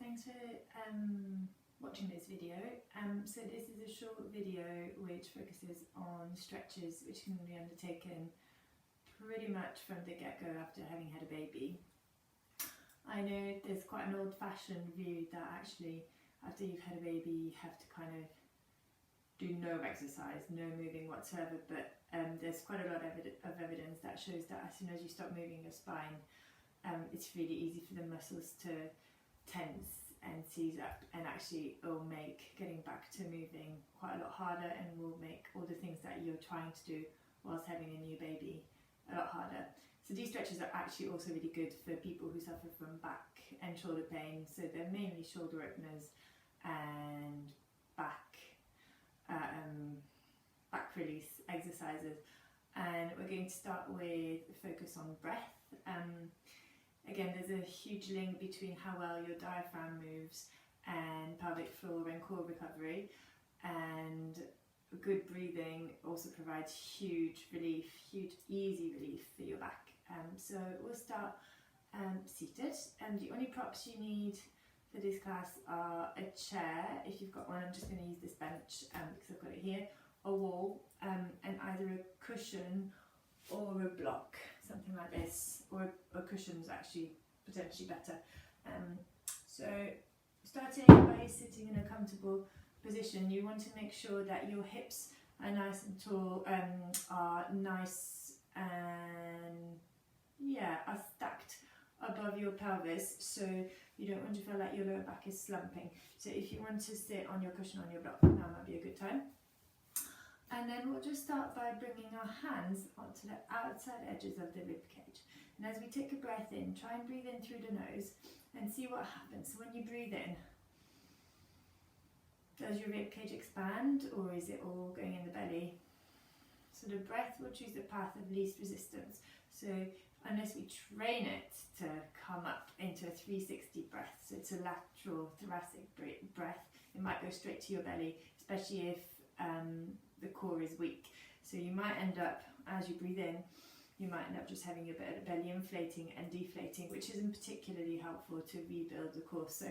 thanks for watching this video. So this is a short video which focuses on stretches which can be undertaken pretty much from the get-go after having had a baby. I know there's quite an old-fashioned view that actually after you've had a baby you have to kind of do no exercise, no moving whatsoever, but there's quite a lot of evidence that shows that as soon as you stop moving your spine, it's really easy for the muscles to tense and seize up, and actually it will make getting back to moving quite a lot harder, and will make all the things that you're trying to do whilst having a new baby a lot harder. So these stretches are actually also really good for people who suffer from back and shoulder pain. So they're mainly shoulder openers and back release exercises, and we're going to start with a focus on breath. Again, there's a huge link between how well your diaphragm moves and pelvic floor and core recovery, and good breathing also provides huge relief, huge easy relief for your back. So we'll start seated, and the only props you need for this class are a chair, if you've got one. I'm just going to use this bench because I've got it here, a wall, and either a cushion or a block, something like this, or a cushion's actually potentially better. So starting by sitting in a comfortable position, you want to make sure that your hips are nice and tall, are nice and are stacked above your pelvis, so you don't want to feel like your lower back is slumping. So if you want to sit on your cushion on your block, now might be a good time. And then we'll just start by bringing our hands onto the outside edges of the rib cage. And as we take a breath in, try and breathe in through the nose and see what happens. So when you breathe in, does your rib cage expand, or is it all going in the belly? So the breath will choose the path of least resistance. So unless we train it to come up into a 360 breath, so it's a lateral thoracic breath, it might go straight to your belly, especially if the core is weak. So you might end up, as you breathe in, you might end up just having a bit of belly inflating and deflating, which isn't particularly helpful to rebuild the core. So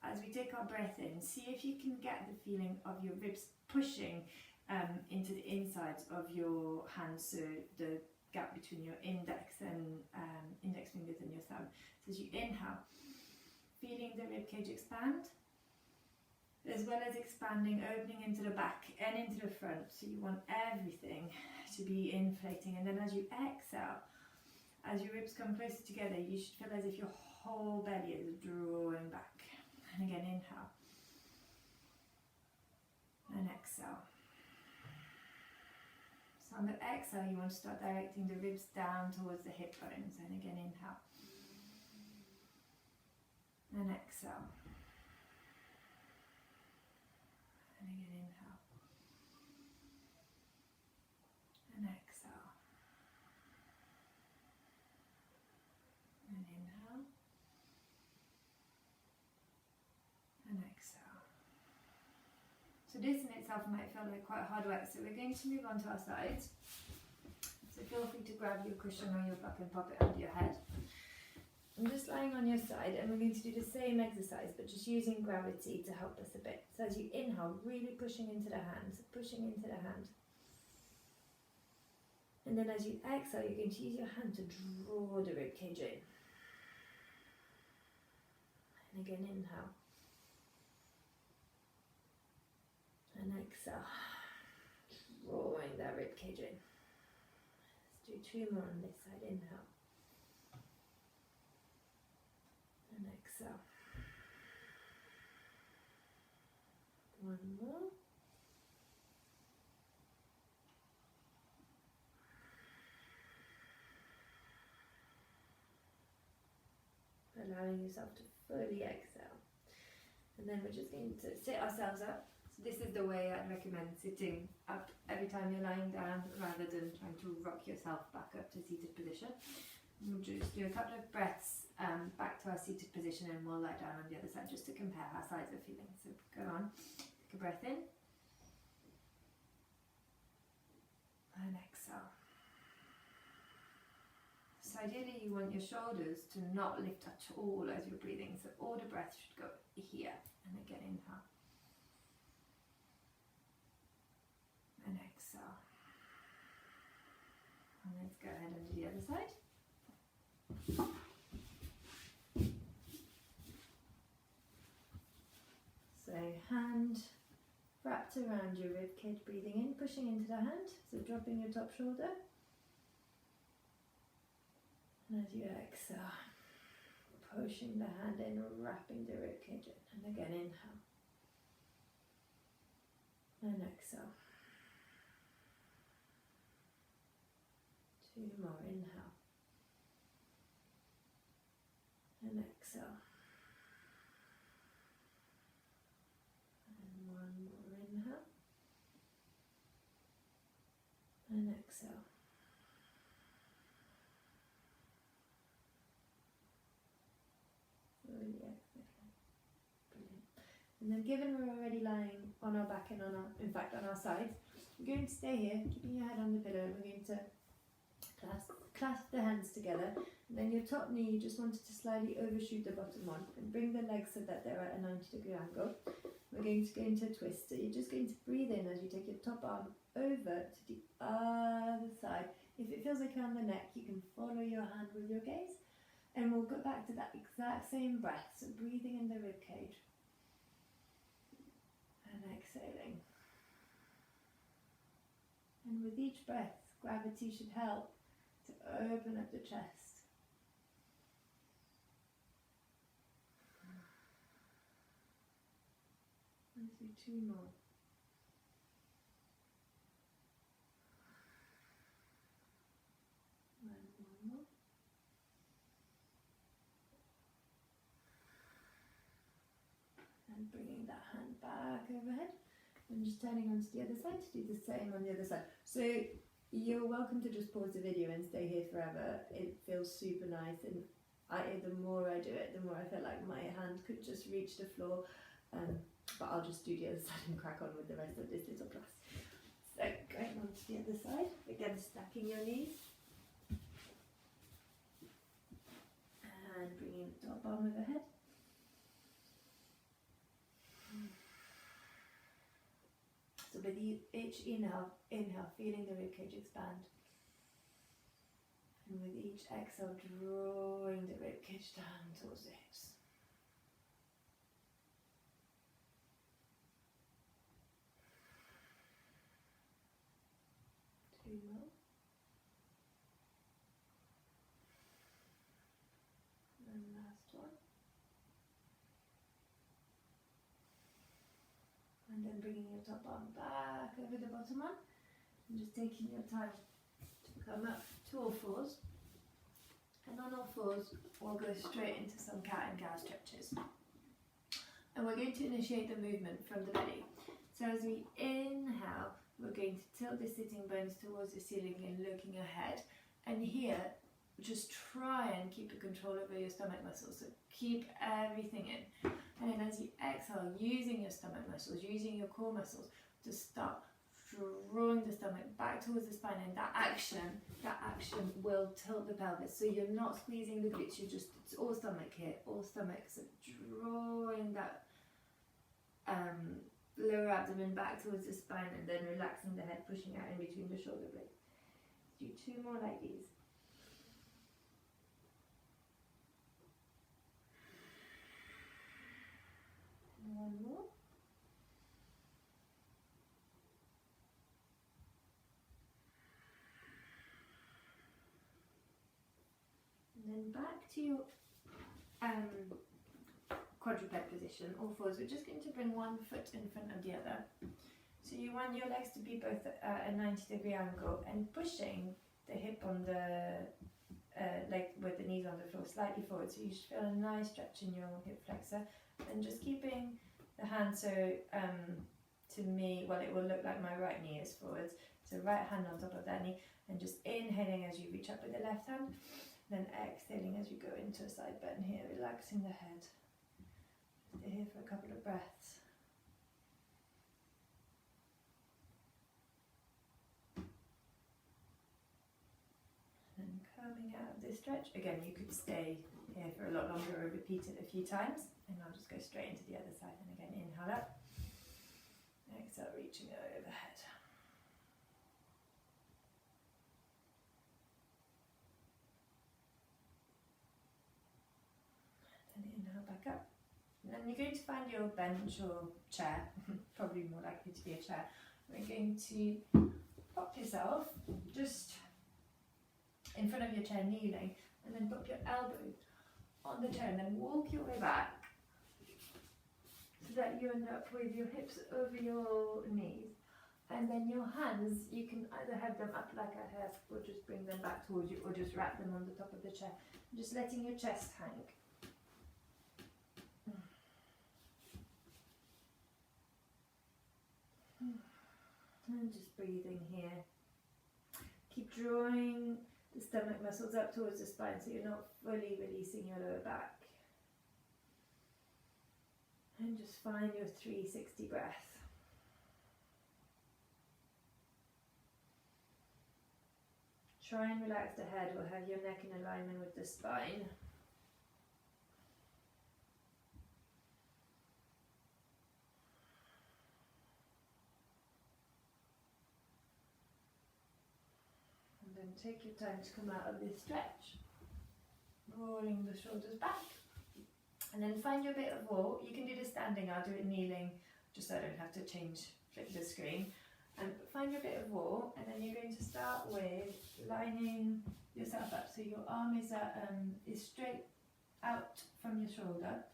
as we take our breath in, see if you can get the feeling of your ribs pushing into the insides of your hands, so the gap between your index fingers and your thumb. So as you inhale, feeling the rib cage expand, as well as expanding, opening into the back and into the front. So you want everything to be inflating. And then as you exhale, as your ribs come closer together, you should feel as if your whole belly is drawing back. And again, inhale and exhale. So on the exhale, you want to start directing the ribs down towards the hip bones. And again, inhale and exhale. And again, inhale and exhale, and inhale and exhale. So this in itself might feel like quite hard work, so we're going to move on to our sides. So feel free to grab your cushion or your block and pop it under your head. I'm just lying on your side, and we're going to do the same exercise but just using gravity to help us a bit. So as you inhale, really pushing into the hand, and then as you exhale, you're going to use your hand to draw the rib cage in. And again, inhale and exhale, drawing that rib cage in. Let's do 2 more on this side. Inhale and exhale. 1 more. Allowing yourself to fully exhale. And then we're just going to sit ourselves up. So this is the way I'd recommend sitting up every time you're lying down, rather than trying to rock yourself back up to seated position. We'll just do a couple of breaths back to our seated position, and we'll lie down on the other side just to compare how sides are feeling. So go on, take a breath in and exhale. So ideally you want your shoulders to not lift at all as you're breathing, so all the breath should go here. And again, inhale. And exhale. And let's go ahead and do the other side. So hand wrapped around your rib cage, breathing in, pushing into the hand, so dropping your top shoulder. And as you exhale, pushing the hand in, wrapping the rib cage in. And again, inhale. And exhale. 2 more, inhale. And exhale. And 1 more, inhale. And exhale. Really exhale. Brilliant. And then given we're already lying on our back and on our, in fact on our sides, we're going to stay here, keeping your head on the pillow. We're going to clasp the hands together, and then your top knee, you just wanted to slightly overshoot the bottom one and bring the legs so that they're at a 90-degree angle. We're going to go into a twist, so you're just going to breathe in as you take your top arm over to the other side. If it feels like you're on the neck, you can follow your hand with your gaze, and we'll go back to that exact same breath, so breathing in the rib cage and exhaling. And with each breath, gravity should help to open up the chest. Let's do 2 more. And 1 more. And bringing that hand back overhead. And just turning onto the other side to do the same on the other side. So you're welcome to just pause the video and stay here forever. It feels super nice, and the more I do it, the more I feel like my hand could just reach the floor. But I'll just do the other side and crack on with the rest of this little class. So going on to the other side, again stacking your knees. And bringing the top arm overhead. So with each inhale, feeling the ribcage expand. And with each exhale, drawing the ribcage down towards the hips. Two more. And last one. And then bringing your top arm back over the bottom one, and just taking your time to come up to all fours. And on all fours, we'll go straight into some cat and cow stretches. And we're going to initiate the movement from the belly. So as we inhale, we're going to tilt the sitting bones towards the ceiling and looking ahead. And here, just try and keep the control over your stomach muscles. So keep everything in. And then as you exhale, using your stomach muscles, using your core muscles, to start drawing the stomach back towards the spine. And that action will tilt the pelvis. So you're not squeezing the glutes, it's all stomach here, all stomach. So drawing that lower abdomen back towards the spine, and then relaxing the head, pushing out in between the shoulder blades. Do 2 more like these. And 1 more. And then back to your quadruped position, all fours. We're just going to bring one foot in front of the other. So you want your legs to be both at a 90-degree angle, and pushing the hip on the leg with the knees on the floor slightly forward. So you should feel a nice stretch in your hip flexor, and just keeping the hand so to me, well, it will look like my right knee is forwards. So right hand on top of that knee, and just inhaling as you reach up with the left hand, then exhaling as you go into a side bend here, relaxing the head. Stay here for a couple of breaths. And coming out of this stretch, again, you could stay here for a lot longer or repeat it a few times, and I'll just go straight into the inhale up, exhale, reaching overhead. And inhale back up. And then you're going to find your bench or chair, probably more likely to be a chair. We're going to pop yourself just in front of your chair kneeling, and then put your elbow on the chair and then walk your way back so that you end up with your hips over your knees. And then your hands, you can either have them up like I have, or just bring them back towards you, or just wrap them on the top of the chair. Just letting your chest hang. And just breathing here. Keep drawing the stomach muscles up towards the spine so you're not fully releasing your lower back. And just find your 360 breath. Try and relax the head or have your neck in alignment with the spine. And then take your time to come out of this stretch. Rolling the shoulders back. And then find your bit of wall. You can do this standing, I'll do it kneeling, just so I don't have to flip the screen. Find your bit of wall, and then you're going to start with lining yourself up so your arm is straight out from your shoulder,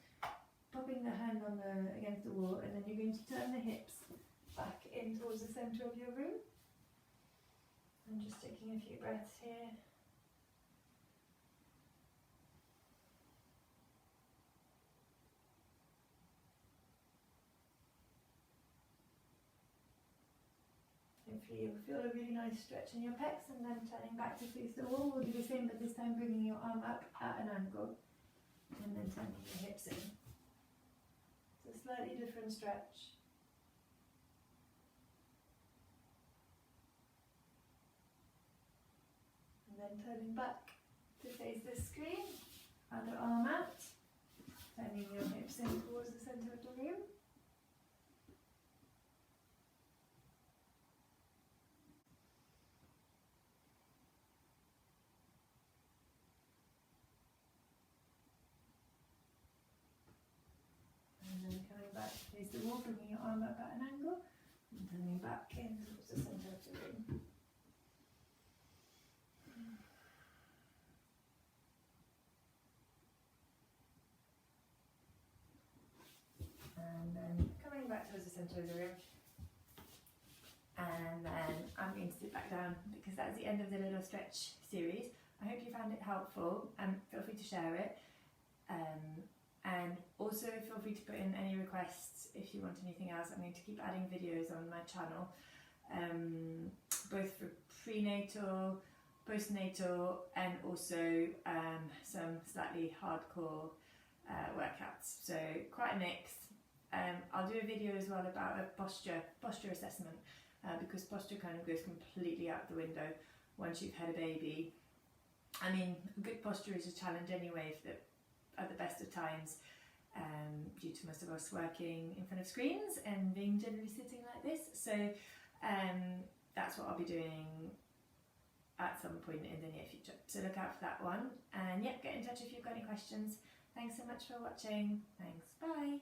popping the hand against the wall, and then you're going to turn the hips back in towards the centre of your room. And just taking a few breaths here. Hopefully you'll feel a really nice stretch in your pecs, and then turning back to face the wall. We'll do the same, but this time bringing your arm up at an angle and then turning your hips in. It's a slightly different stretch. And then turning back to face the screen, other arm out, turning your hips in towards the centre of the room. Face the wall, bringing your arm up at an angle and turning back in towards the centre of the room. And then coming back towards the centre of the room. And then I'm going to sit back down because that's the end of the little stretch series. I hope you found it helpful, and feel free to share it. And also feel free to put in any requests if you want anything else. I'm going to keep adding videos on my channel, both for prenatal, postnatal, and also some slightly hardcore workouts. So quite a mix. I'll do a video as well about a posture assessment, because posture kind of goes completely out the window once you've had a baby. I mean, good posture is a challenge anyway at the best of times, due to most of us working in front of screens and being generally sitting like this. So that's what I'll be doing at some point in the near future. So look out for that one. And yeah, get in touch if you've got any questions. Thanks so much for watching. Thanks, bye.